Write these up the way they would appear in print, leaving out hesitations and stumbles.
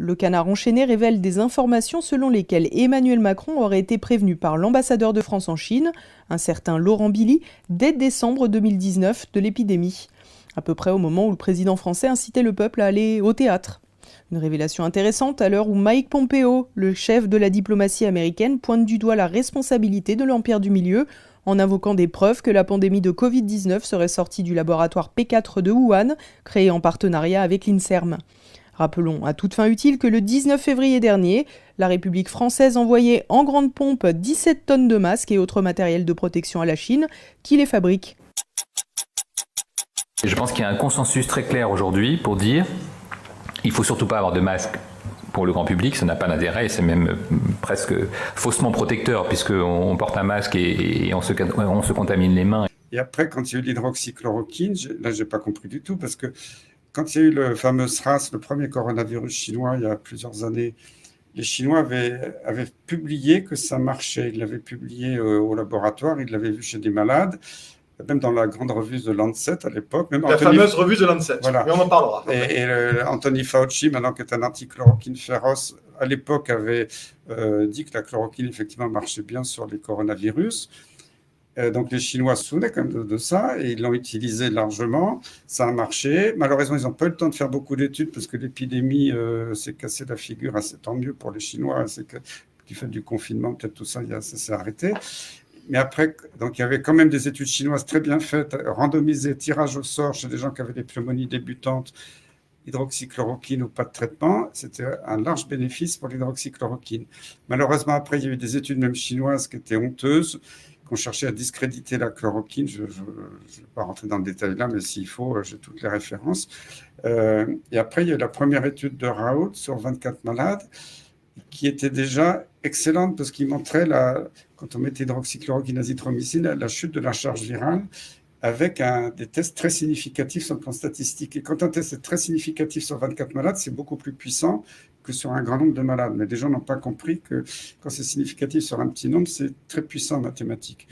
Le Canard enchaîné révèle des informations selon lesquelles Emmanuel Macron aurait été prévenu par l'ambassadeur de France en Chine, un certain Laurent Billy, dès décembre 2019 de l'épidémie, à peu près au moment où le président français incitait le peuple à aller au théâtre. Une révélation intéressante à l'heure où Mike Pompeo, le chef de la diplomatie américaine, pointe du doigt la responsabilité de l'Empire du Milieu en invoquant des preuves que la pandémie de Covid-19 serait sortie du laboratoire P4 de Wuhan, créé en partenariat avec l'INSERM. Rappelons à toute fin utile que le 19 février dernier, la République française envoyait en grande pompe 17 tonnes de masques et autres matériels de protection à la Chine, qui les fabrique. Je pense qu'il y a un consensus très clair aujourd'hui pour dire qu'il ne faut surtout pas avoir de masques pour le grand public, ça n'a pas d'intérêt et c'est même presque faussement protecteur puisqu'on porte un masque et on se contamine les mains. Et après, quand il y a eu l'hydroxychloroquine, là, j'ai pas compris du tout parce que quand il y a eu le fameux SRAS, le premier coronavirus chinois, il y a plusieurs années, les Chinois avaient publié que ça marchait. Ils l'avaient publié au laboratoire, ils l'avaient vu chez des malades, même dans la grande revue de Lancet à l'époque. Même la fameuse revue de Lancet, voilà. Mais on en parlera. Anthony Fauci, maintenant qui est un anti-chloroquine féroce, à l'époque avait dit que la chloroquine effectivement marchait bien sur les coronavirus. Donc les Chinois se souvenaient quand même de ça et ils l'ont utilisé largement. Ça a marché. Malheureusement, ils n'ont pas eu le temps de faire beaucoup d'études parce que l'épidémie s'est cassée la figure. C'est tant mieux pour les Chinois. C'est que du fait du confinement, peut-être tout ça, ça s'est arrêté. Mais après, donc il y avait quand même des études chinoises très bien faites, randomisées, tirage au sort chez des gens qui avaient des pneumonies débutantes, hydroxychloroquine ou pas de traitement. C'était un large bénéfice pour l'hydroxychloroquine. Malheureusement, après, il y a eu des études même chinoises qui étaient honteuses, qu'on cherchait à discréditer la chloroquine. Je ne vais pas rentrer dans le détail là, mais s'il faut, j'ai toutes les références. Et après, il y a eu la première étude de Raoult sur 24 malades, qui était déjà excellente parce qu'il montrait, quand on mettait hydroxychloroquine, azithromycine, la chute de la charge virale avec des tests très significatifs sur le plan statistique. Et quand un test est très significatif sur 24 malades, c'est beaucoup plus puissant que sur un grand nombre de malades. Mais des gens n'ont pas compris que quand c'est significatif sur un petit nombre, c'est très puissant en mathématiques.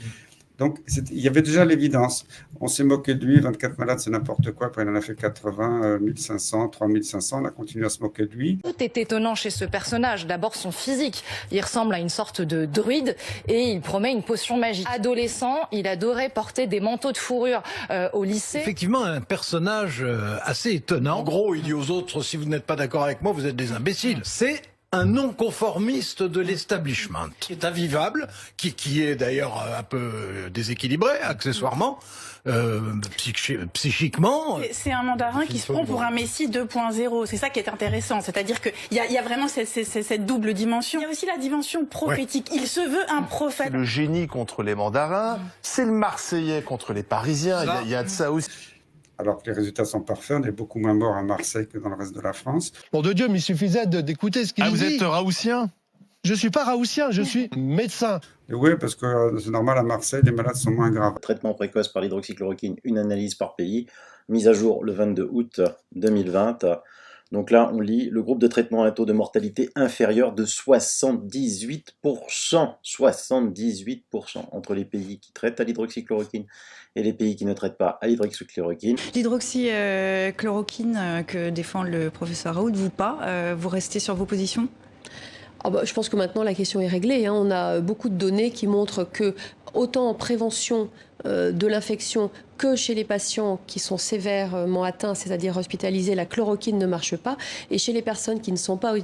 Donc, il y avait déjà l'évidence. On s'est moqué de lui, 24 malades, c'est n'importe quoi. Après, il en a fait 80, 1500, 3500, on a continué à se moquer de lui. Tout est étonnant chez ce personnage. D'abord, son physique. Il ressemble à une sorte de druide et il promet une potion magique. Adolescent, il adorait porter des manteaux de fourrure au lycée. Effectivement, un personnage assez étonnant. En gros, il dit aux autres, si vous n'êtes pas d'accord avec moi, vous êtes des imbéciles. C'est un non-conformiste de l'establishment, qui est invivable, qui est d'ailleurs un peu déséquilibré, accessoirement, psychiquement. C'est un mandarin qui se prend pour un Messie 2.0, c'est ça qui est intéressant, c'est-à-dire qu'il y a vraiment cette double dimension. Il y a aussi la dimension prophétique, il se veut un prophète. Le génie contre les mandarins, c'est le Marseillais contre les Parisiens, il y a de ça aussi. Alors que les résultats sont parfaits, on est beaucoup moins morts à Marseille que dans le reste de la France. Pour de Dieu, mais il suffisait d'écouter ce qu'il dit. Vous êtes raoutien? Je ne suis pas raoutien, je suis médecin. Oui, parce que c'est normal, à Marseille, les malades sont moins graves. Traitement précoce par l'hydroxychloroquine, une analyse par pays, mise à jour le 22 août 2020. Donc là, on lit, le groupe de traitement a un taux de mortalité inférieur de 78%. 78% entre les pays qui traitent à l'hydroxychloroquine et les pays qui ne traitent pas à l'hydroxychloroquine. L'hydroxychloroquine que défend le professeur Raoult, vous restez sur vos positions ? Je pense que maintenant la question est réglée. On a beaucoup de données qui montrent que autant en prévention de l'infection que chez les patients qui sont sévèrement atteints, c'est-à-dire hospitalisés, la chloroquine ne marche pas. Et chez les personnes qui ne sont pas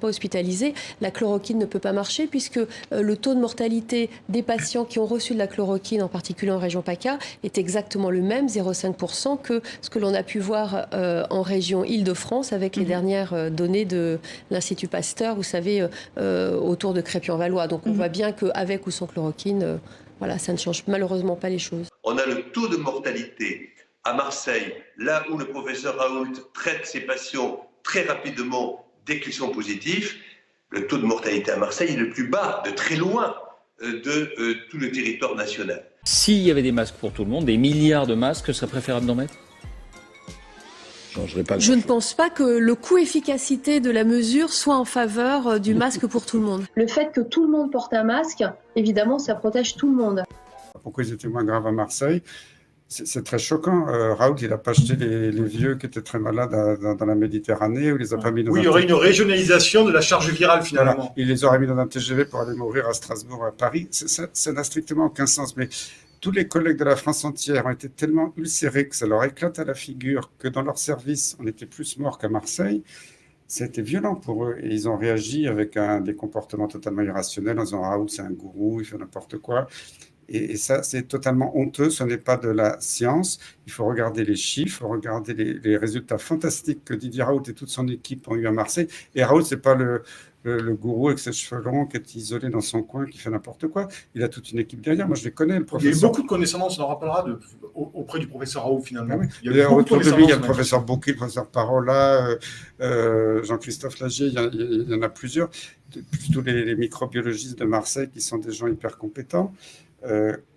hospitalisées, la chloroquine ne peut pas marcher puisque le taux de mortalité des patients qui ont reçu de la chloroquine, en particulier en région PACA, est exactement le même, 0,5%, que ce que l'on a pu voir en région Île-de-France avec les dernières données de l'Institut Pasteur, vous savez, autour de Crépy-en-Valois. Donc on voit bien qu'avec ou sans chloroquine, ça ne change malheureusement pas les choses. On a le taux de mortalité à Marseille, là où le professeur Raoult traite ses patients très rapidement dès qu'ils sont positifs. Le taux de mortalité à Marseille est le plus bas, de très loin, de tout le territoire national. S'il y avait des masques pour tout le monde, des milliards de masques, ce serait préférable d'en mettre ? Je ne pense pas que le coût-efficacité de la mesure soit en faveur du masque pour tout le monde. Le fait que tout le monde porte un masque, évidemment, ça protège tout le monde. Pourquoi ils étaient moins graves à Marseille? C'est très choquant. Raoult, il n'a pas acheté les vieux qui étaient très malades dans la Méditerranée, ou il les a pas mis dans Oui, il y aurait une régionalisation de la charge virale finalement. Voilà. Il les aurait mis dans un TGV pour aller mourir à Strasbourg, à Paris. Ça n'a strictement aucun sens. Mais tous les collègues de la France entière ont été tellement ulcérés que ça leur éclate à la figure que dans leur service, on était plus morts qu'à Marseille. C'était violent pour eux. Et ils ont réagi avec des comportements totalement irrationnels en disant « Raoult, c'est un gourou, il fait n'importe quoi ». Et ça, c'est totalement honteux. Ce n'est pas de la science. Il faut regarder les chiffres, regarder les résultats fantastiques que Didier Raoult et toute son équipe ont eu à Marseille. Et Raoult, c'est pas le gourou avec ses cheveux longs qui est isolé dans son coin, qui fait n'importe quoi. Il a toute une équipe derrière. Moi, je les connais, le professeur. Il y a eu beaucoup de connaissances, on en rappellera auprès du professeur Raoult, finalement. Ah oui. Il y a autour de lui, il y a le professeur Bouquet, le professeur Parola, Jean-Christophe Lagier, il y en a plusieurs. Tous les microbiologistes de Marseille qui sont des gens hyper compétents.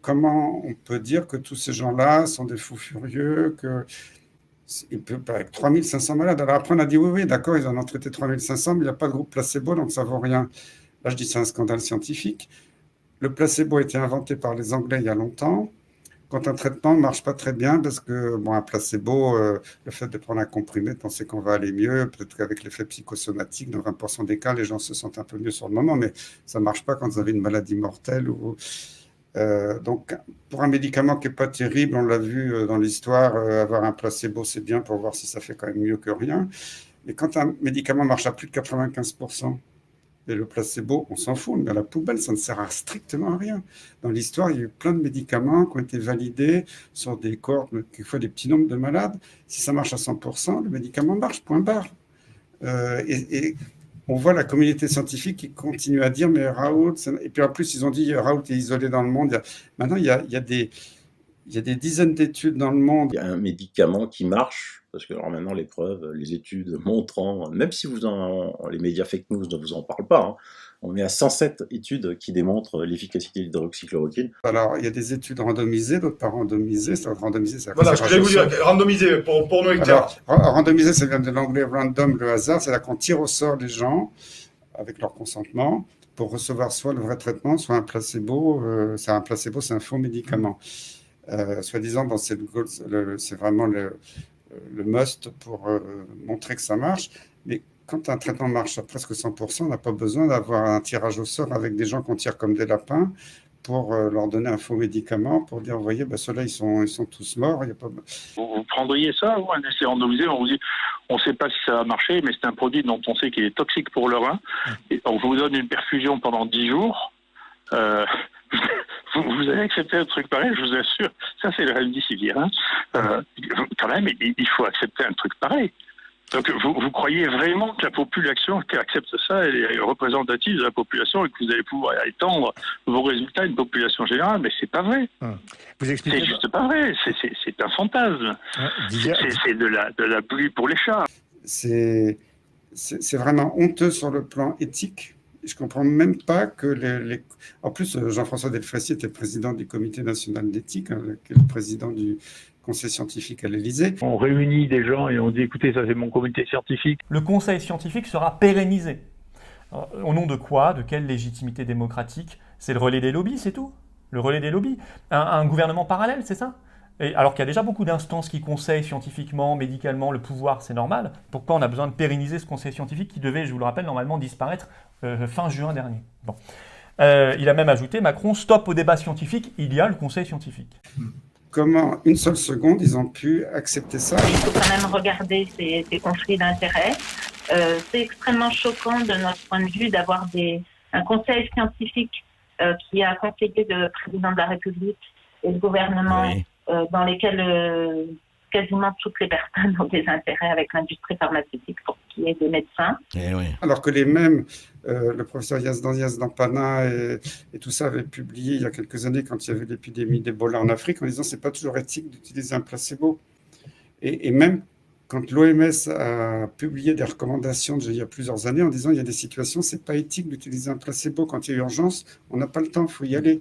Comment on peut dire que tous ces gens-là sont des fous furieux, avec 3500 malades. Alors après, on a dit oui, d'accord, ils en ont traité 3500, mais il n'y a pas de groupe placebo, donc ça ne vaut rien. Là, je dis c'est un scandale scientifique. Le placebo a été inventé par les Anglais il y a longtemps. Quand un traitement ne marche pas très bien, parce que un placebo, le fait de prendre un comprimé, de penser qu'on va aller mieux, peut-être qu'avec l'effet psychosomatique, dans 20% des cas, les gens se sentent un peu mieux sur le moment, mais ça ne marche pas quand vous avez une maladie mortelle donc, pour un médicament qui n'est pas terrible, on l'a vu dans l'histoire, avoir un placebo, c'est bien pour voir si ça fait quand même mieux que rien. Mais quand un médicament marche à plus de 95%, et le placebo, on s'en fout, mais à la poubelle, ça ne sert strictement à rien. Dans l'histoire, il y a eu plein de médicaments qui ont été validés sur des cohortes, quelquefois des petits nombres de malades. Si ça marche à 100%, le médicament marche, point barre. Et on voit la communauté scientifique qui continue à dire mais Raoult, et puis en plus ils ont dit Raoult est isolé dans le monde. Maintenant il y a des dizaines d'études dans le monde. Il y a un médicament qui marche, parce que alors maintenant les preuves, les études montrant, même si les médias fake news ne vous en parlent pas, hein, on est à 107 études qui démontrent l'efficacité de l'hydroxychloroquine. Alors, il y a des études randomisées, d'autres pas randomisées. Voilà, ce que j'allais vous dire, randomisé pour nos lecteurs. Randomisé, ça vient de l'anglais random, le hasard, c'est-à-dire qu'on tire au sort les gens avec leur consentement pour recevoir soit le vrai traitement, soit un placebo. C'est un faux médicament. Soi-disant, c'est vraiment le must pour montrer que ça marche. Mais quand un traitement marche à presque 100%, on n'a pas besoin d'avoir un tirage au sort avec des gens qu'on tire comme des lapins pour leur donner un faux médicament, pour dire, vous voyez, ceux-là, ils sont tous morts. Vous prendriez ça, ou un essai randomisé, on vous dit, on ne sait pas si ça va marcher, mais c'est un produit dont on sait qu'il est toxique pour le rein. Et on vous donne une perfusion pendant 10 jours. Vous allez accepter un truc pareil, je vous assure. Ça, c'est le remdesivir. Quand même, il faut accepter un truc pareil. Donc, vous croyez vraiment que la population qui accepte ça est représentative de la population et que vous allez pouvoir étendre vos résultats à une population générale? Mais c'est pas vrai. C'est juste pas vrai. C'est un fantasme. C'est de la pluie pour les chats. C'est vraiment honteux sur le plan éthique. Je ne comprends même pas que En plus, Jean-François Delfraissy était président du Comité national d'éthique, qui est le président du conseil scientifique à l'Élysée. On réunit des gens et on dit, écoutez, ça c'est mon comité scientifique. Le conseil scientifique sera pérennisé. Au nom de quoi? De quelle légitimité démocratique? C'est le relais des lobbies, c'est tout. Le relais des lobbies. Un gouvernement parallèle, c'est ça? Et alors qu'il y a déjà beaucoup d'instances qui conseillent scientifiquement, médicalement, le pouvoir, c'est normal. Pourquoi on a besoin de pérenniser ce conseil scientifique qui devait, je vous le rappelle, normalement disparaître fin juin dernier. Bon. Il a même ajouté, Macron, stop au débat scientifique, il y a le conseil scientifique. Comment, une seule seconde, ils ont pu accepter ça? Il faut quand même regarder ces conflits d'intérêts. C'est extrêmement choquant de notre point de vue d'avoir un conseil scientifique qui a conseillé le président de la République et le gouvernement, dans lesquels quasiment toutes les personnes ont des intérêts avec l'industrie pharmaceutique pour ce qui est des médecins. Alors que les mêmes, le professeur Yazdan Yazdampanah et tout ça avaient publié il y a quelques années, quand il y avait l'épidémie d'Ebola en Afrique, en disant que ce n'est pas toujours éthique d'utiliser un placebo. Et même quand l'OMS a publié des recommandations déjà il y a plusieurs années en disant qu'il y a des situations, ce n'est pas éthique d'utiliser un placebo. Quand il y a urgence, on n'a pas le temps, il faut y aller.